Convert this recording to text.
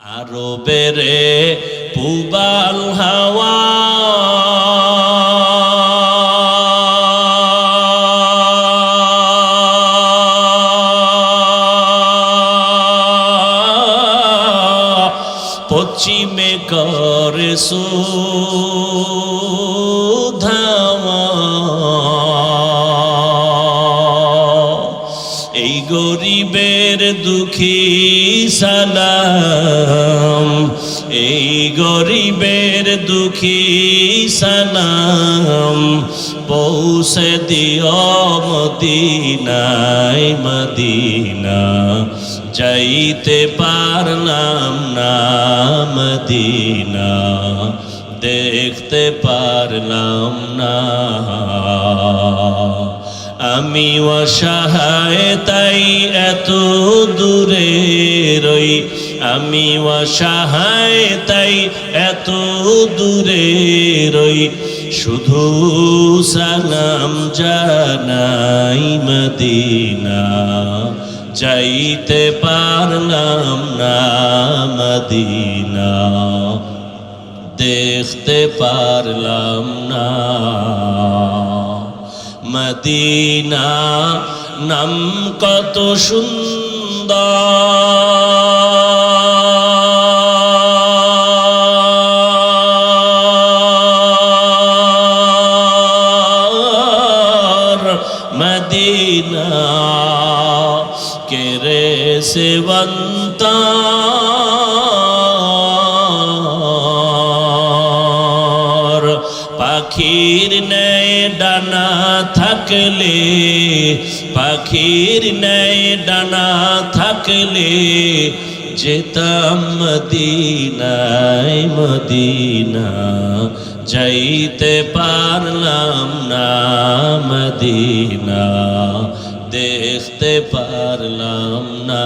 আরবেরে পূবাল হাওয়া পশ্চিমে করে সুধাওয়া এই গরিবের দুঃখী সালাম এই গরিবের দুঃখী সালাম পৌঁছে দিও মদিনায় মদিনা যাইতে পারলাম না মদিনা দেখতে পারলাম না আমি অসহায় তাই এত দূরে রই আমি অসহায় তাই এত দূরে রই শুধু সালাম জানাই মদিনা যাইতে পারলাম না মদিনা দেখতে পারলাম না মদিনা নাম কত সুন্দর মদিনা কেরে সেবন্তা পাখির ন্যায় ডানা থাকলে পাখির ন্যায় ডানা থাকলে যেতাম মদিনায় মদিনা যাইতে পারলাম না মদিনা দেখতে পারলাম না